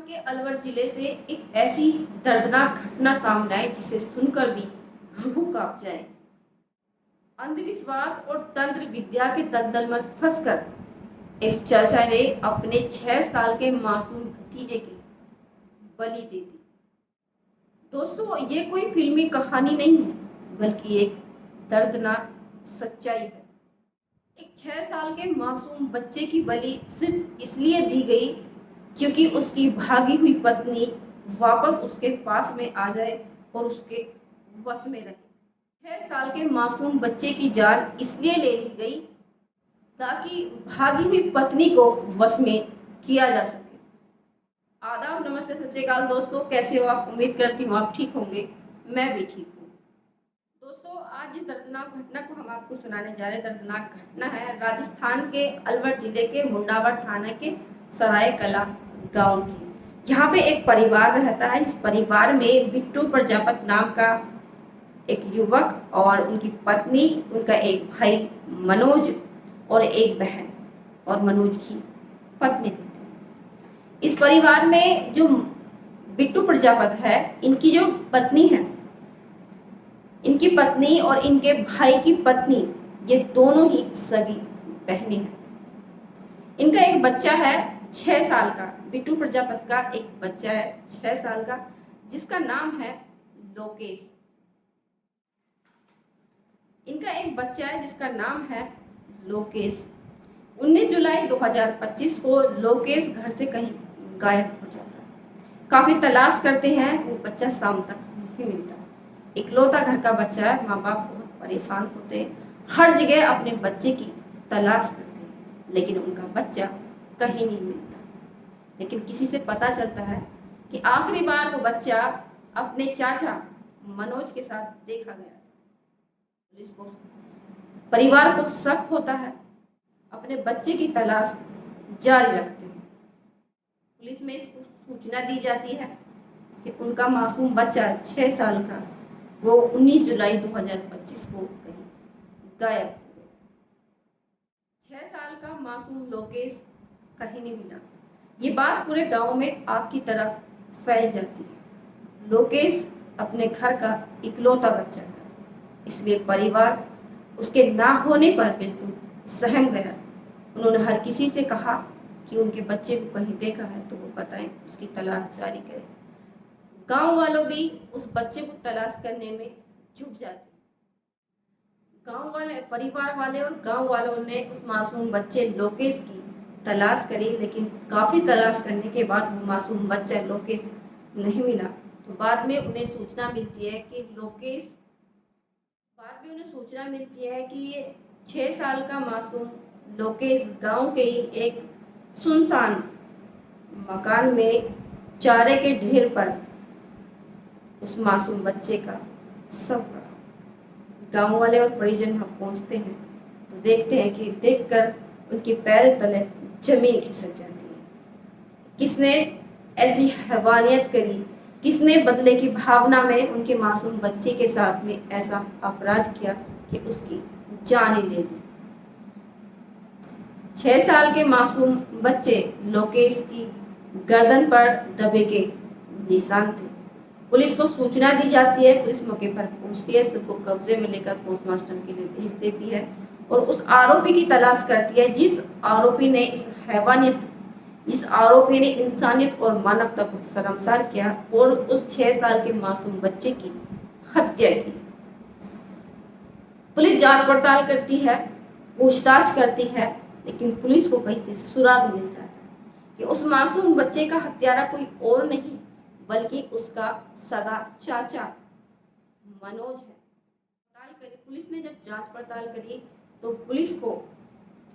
के अलवर जिले से एक ऐसी दर्दनाक घटना सामने आई जिसे सुनकर भी रूह कांप जाए। अंधविश्वास और तंत्र विद्या के दलदल में फंसकर एक चाचा ने अपने 6 साल के मासूम भतीजे की बलि दे दी। दोस्तों, ये कोई फिल्मी कहानी नहीं है बल्कि एक दर्दनाक सच्चाई है। एक 6 साल के मासूम बच्चे की बलि सिर्फ इसलिए दी गई क्योंकि उसकी भागी हुई पत्नी वापस उसके पास में आ जाए और उसके वश में रहे। 6 साल के मासूम बच्चे की जान इसलिए ले ली गई ताकि भागी हुई पत्नी को वश में किया जा सके। आदाब, नमस्ते, सत श्री अकाल दोस्तों, कैसे हो आप? उम्मीद करती हूँ आप ठीक होंगे। मैं भी ठीक हूँ। दोस्तों, आज जिस दर्दनाक घटना को हम आपको सुनाने जा रहे हैं, दर्दनाक घटना है राजस्थान के अलवर जिले के मुंडावर थाना के सराय कला गांव की। यहाँ पे एक परिवार रहता है। इस परिवार में बिट्टू प्रजापत नाम का एक युवक और उनकी पत्नी, उनका एक भाई मनोज और एक बहन और मनोज की पत्नी भी थी। इस परिवार में जो बिट्टू प्रजापत है, इनकी जो पत्नी है, इनकी पत्नी और इनके भाई की पत्नी, ये दोनों ही सगी बहनें हैं। इनका एक बच्चा है 6 साल का। बिट्टू प्रजापत का एक बच्चा है 6 साल का, जिसका नाम है लोकेश। इनका एक बच्चा है जिसका नाम है लोकेश। 19 जुलाई 2025 को लोकेश घर से कहीं गायब हो जाता है। काफी तलाश करते हैं, वो बच्चा शाम तक नहीं मिलता। इकलौता घर का बच्चा है, माँ बाप बहुत परेशान होते हैं, हर जगह अपने बच्चे की तलाश करते हैं, लेकिन उनका बच्चा कहीं नहीं मिलता। लेकिन किसी से पता चलता है कि आखिरी बार वो बच्चा अपने चाचा मनोज के साथ देखा गया था। पुलिस को, परिवार को शक होता है, अपने बच्चे की तलाश जारी रखते हैं। पुलिस में इसको सूचना दी जाती है कि उनका मासूम बच्चा 6 साल का, वो 19 जुलाई 2025 को कहीं गायब हो गया। 6 साल का मासूम लोकेश कहीं नहीं मिला। ये बात पूरे गांव में आग की तरह फैल जाती है। लोकेश अपने घर का इकलौता बच्चा था, इसलिए परिवार उसके ना होने पर बिल्कुल सहम गया। उन्होंने हर किसी से कहा कि उनके बच्चे को कहीं देखा है तो वो बताएं, उसकी तलाश जारी करें। गांव वालों भी उस बच्चे को तलाश करने में जुट जाते। गांव वाले, परिवार वाले और गांव वालों ने उस मासूम बच्चे लोकेश की तलाश करी, लेकिन काफी तलाश करने के बाद वो मासूम बच्चा लोकेश नहीं मिला। तो बाद में उन्हें सूचना मिलती है कि ये 6 साल का मासूम लोकेश गांव के ही एक सुनसान मकान में चारे के ढेर पर उस मासूम बच्चे का शव पड़ा। गांव वाले और परिजन वहां पहुंचते हैं तो देखते हैं कि देखकर उनके पैर तले जमीन खिसक जाती है। किसने ऐसी हैवानियत करी, किसने बदले की भावना में उनके मासूम बच्चे के साथ में ऐसा अपराध किया कि उसकी जान ही ले ली। 6 साल के मासूम बच्चे लोकेश की गर्दन पर दबे के निशान थे। पुलिस को सूचना दी जाती है, पुलिस मौके पर पहुंचती है, सबको कब्जे में लेकर पोस्टमार्टम के लिए भेज देती है और उस आरोपी की तलाश करती है जिस आरोपी ने इंसानियत और मानवता को शर्मसार किया और उस 6 साल के मासूम बच्चे की हत्या की। पुलिस जांच पड़ताल करती है, पूछताछ करती है, लेकिन पुलिस को कहीं से सुराग मिल जाता है कि उस मासूम बच्चे का हत्यारा कोई और नहीं बल्कि उसका सगा चाचा मनोज है। पुलिस ने जब जांच पड़ताल करी तो पुलिस को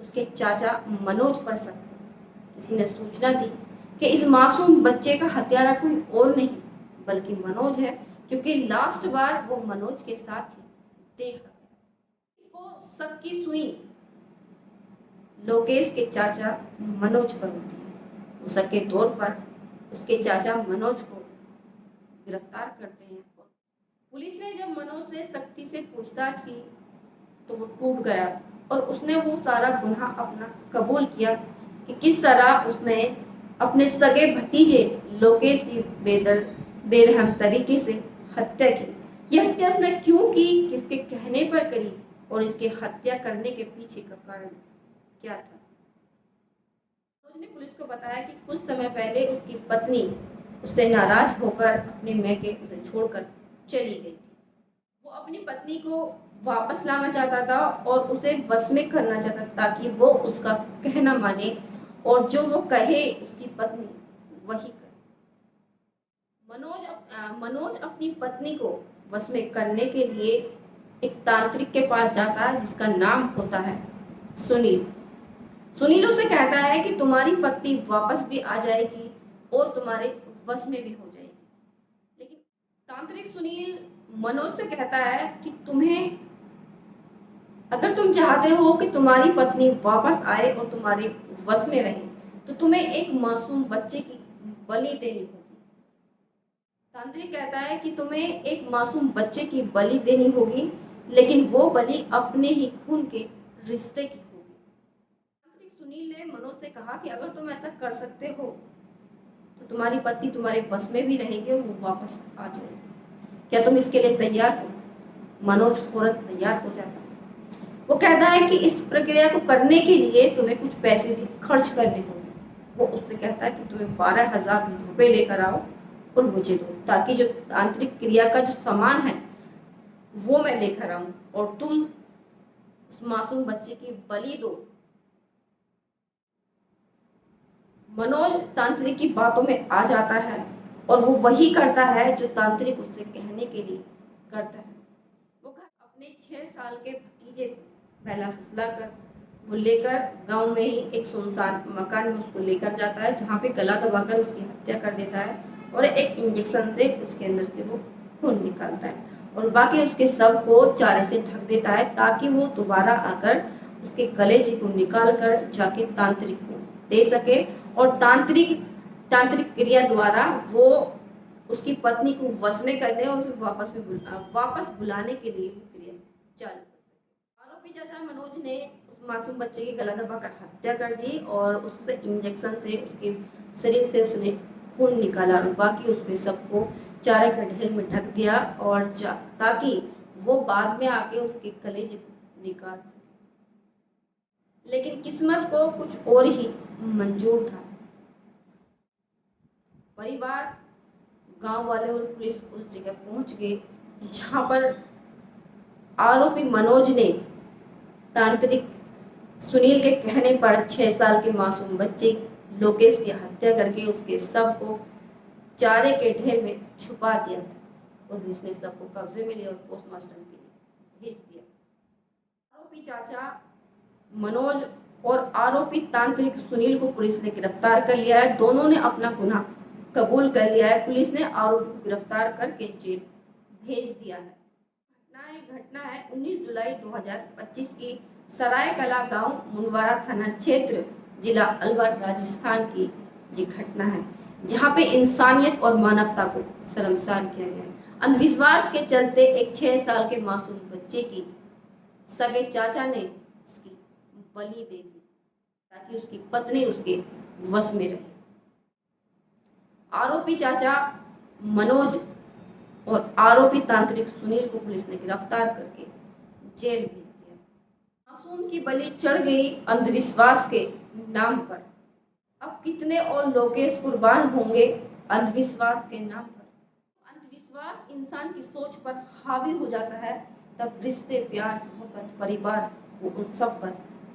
उसके चाचा मनोज पर शक। किसी ने सूचना दी कि इस मासूम बच्चे का हत्यारा कोई और नहीं बल्कि मनोज है, क्योंकि लास्ट बार वो मनोज के साथ ही देखा गया। इसको शक की सुई लोकेश के चाचा मनोज पर होती है। उस शक के तौर पर उसके चाचा मनोज को गिरफ्तार करते हैं। पुलिस ने जब मनोज से सख्ती से पूछताछ की तो वो टूट गया और उसने वो सारा गुनाह अपना कबूल किया कि किस तरह उसने अपने सगे भतीजे लोकेश की बेरहम तरीके से हत्या की। यह हत्या उसने क्यों की, किसके कहने पर करी और इसके हत्या करने के पीछे का कारण क्या था? उसने पुलिस को बताया कि कुछ समय पहले उसकी पत्नी उससे नाराज होकर अपने मैके उसे छोड़कर चली गई थी। वो अपनी पत्नी को वापस लाना चाहता था और उसे वश में करना चाहता था ताकि वो उसका कहना माने और जो वो कहे उसकी पत्नी वही करे। मनोज अपनी पत्नी को वश में करने के लिए एक तांत्रिक के पास जाता है जिसका नाम होता है सुनील। सुनील उसे कहता है कि तुम्हारी पत्नी वापस भी आ जाएगी और तुम्हारे वश में भी हो जाएगी। लेकिन तांत्रिक सुनील मनोज से कहता है कि तुम्हें, अगर तुम चाहते हो कि तुम्हारी पत्नी वापस आए और तुम्हारे वश में रहे तो तुम्हें एक मासूम बच्चे की बलि देनी होगी। तांत्रिक कहता है कि तुम्हें एक मासूम बच्चे की बलि देनी होगी, लेकिन वो बलि अपने ही खून के रिश्ते की होगी। तांत्रिक सुनील ने मनोज से कहा कि अगर तुम ऐसा कर सकते हो तो तुम्हारी पत्नी तुम्हारे बस में भी रहेगी और वो वापस आ जाएगी। क्या तुम इसके लिए तैयार हो? मनोज फौरन तैयार हो जाता है। वो कहता है कि इस प्रक्रिया को करने के लिए तुम्हें कुछ पैसे भी खर्च करने होंगे। वो उससे कहता है कि तुम्हें 12,000 रुपए लेकर आओ और मुझे दो, ताकि जो तांत्रिक क्रिया का जो सामान है वो मैं लेकर आऊं और तुम उस मासूम बच्चे की बलि दो। मनोज तांत्रिक की बातों में आ जाता है और वो वही करता है जो तांत्रिक उससे कहने के लिए करता है। वो अपने 6 साल के भतीजे पहला फुसला कर वो लेकर गांव में ही एक सुनसान मकान में उसको लेकर जाता है, जहाँ पे गला दबाकर उसकी हत्या कर देता है और एक इंजेक्शन से उसके अंदर से वो खून निकालता है और बाकी उसके शव को चारे से ढक देता है ताकि वो दोबारा आकर उसके कलेजे को निकाल कर जाके तांत्रिक को दे सके और तांत्रिक क्रिया द्वारा वो उसकी पत्नी को वश में करने और उसे वापस बुलाने के लिए क्रिया चालू कर सके। आरोपी चाचा मनोज ने उस मासूम बच्चे की गला दबाकर हत्या कर दी और उससे इंजेक्शन से उसके शरीर से उसने खून निकाला और बाकी उसके सबको चारे के ढेर में ढक दिया और ताकि वो बाद में आके उसके कलेजे को निकाल सके। लेकिन किस्मत को कुछ और ही मंजूर था। परिवार, गांव वाले और पुलिस उस जगह पहुंच गए जहां पर आरोपी मनोज ने तांत्रिक सुनील के कहने पर 6 साल के मासूम बच्चे लोकेश की हत्या करके उसके शव को चारे के ढेर में छुपा दिया था और उसने शव को कब्जे में लिया और पोस्टमार्टम के लिए भेज दिया। आरोपी चाचा मनोज और आरोपी तांत्रिक सुनील को पुलिस ने गिरफ्तार कर लिया है। दोनों ने अपना गुनाह कबूल कर लिया है। पुलिस ने आरोपी को गिरफ्तार करके जेल भेज दिया है। घटना है 19 जुलाई 2025 की सरायकला गांव मुनवारा थाना क्षेत्र जिला अलवर राजस्थान की ये घटना है, जहां पे इंसानियत और मानवता को शर्मसार किया गया। अंधविश्वास के चलते एक 6 साल के मासूम बच्चे की सगे चाचा ने उसकी बलि दे दी ताकि उसकी पत्नी उसके वश में रहे। आरोपी चाचा मनोज और आरोपी तांत्रिक सुनील को पुलिस ने गिरफ्तार करके जेल भेज दिया। मासूम की बलि चढ़ गई अंधविश्वास के नाम पर। अब कितने और लोकेश कुर्बान होंगे अंधविश्वास के नाम पर। अंधविश्वास इंसान की सोच पर हावी हो जाता है, तब रिश्ते, प्यार, मोहब्बत, परिवार वो उन सब पर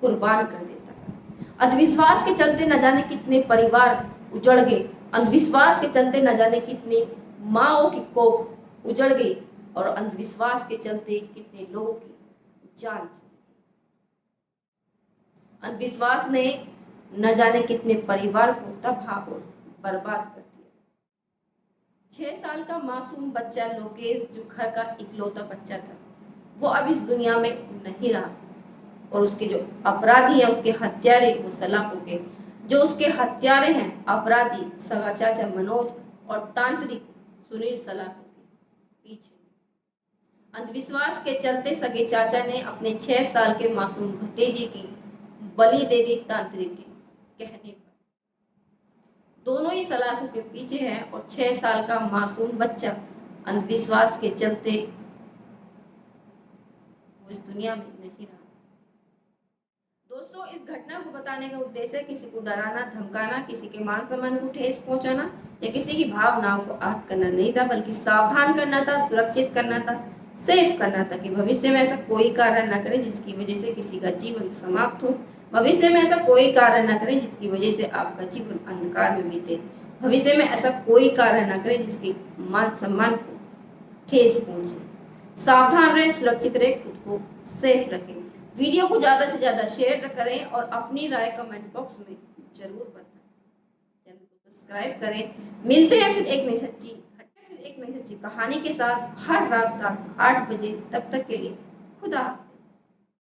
कुर्बान कर देता है। अंधविश्वास के चलते न जाने कितने परिवार उजड़ गए। अंधविश्वास के चलते न जाने कितनी माओ की कोख उजड़ गई और अंधविश्वास के चलते कितने लोगों की जान चली गई। अंधविश्वास ने न जाने कितने परिवार को तबाह और बर्बाद कर दिया। 6 साल का मासूम बच्चा लोकेश, जो घर का इकलौता बच्चा था, वो अब इस दुनिया में नहीं रहा और उसके जो अपराधी हैं, उसके हत्यारे वो सलाखों के, जो उसके हत्यारे हैं अपराधी सगा चाचा मनोज और तांत्रिक सुनील सलाखों के पीछे। अंधविश्वास के चलते सगे चाचा ने अपने 6 साल के मासूम भतीजे की बलि दे दी तांत्रिक के कहने पर। दोनों ही सलाखों के पीछे हैं और 6 साल का मासूम बच्चा अंधविश्वास के चलते वो इस दुनिया में नहीं रहा। दोस्तों, इस घटना को बताने का उद्देश्य है किसी को डराना, धमकाना, किसी के मान सम्मान को ठेस पहुंचाना या किसी की भावनाओं को आहत करना नहीं था, बल्कि सावधान करना था, सुरक्षित करना था, सेफ करना था कि भविष्य में ऐसा कोई कार्य न करें जिसकी वजह से किसी का जीवन समाप्त हो। भविष्य में ऐसा कोई कार्य न करें जिसकी वजह से आपका जीवन अंधकार में बीते। भविष्य में ऐसा कोई कार्य न करें जिसके मान सम्मान को ठेस पहुंचे। सावधान रहे, सुरक्षित रहे, खुद को सेफ रखें। वीडियो को ज्यादा से ज्यादा शेयर करें और अपनी राय कमेंट बॉक्स में जरूर बताएं। चैनल को सब्सक्राइब करें। मिलते हैं फिर एक नई सच्ची कहानी के साथ हर रात 8 बजे। तब तक के लिए खुदा।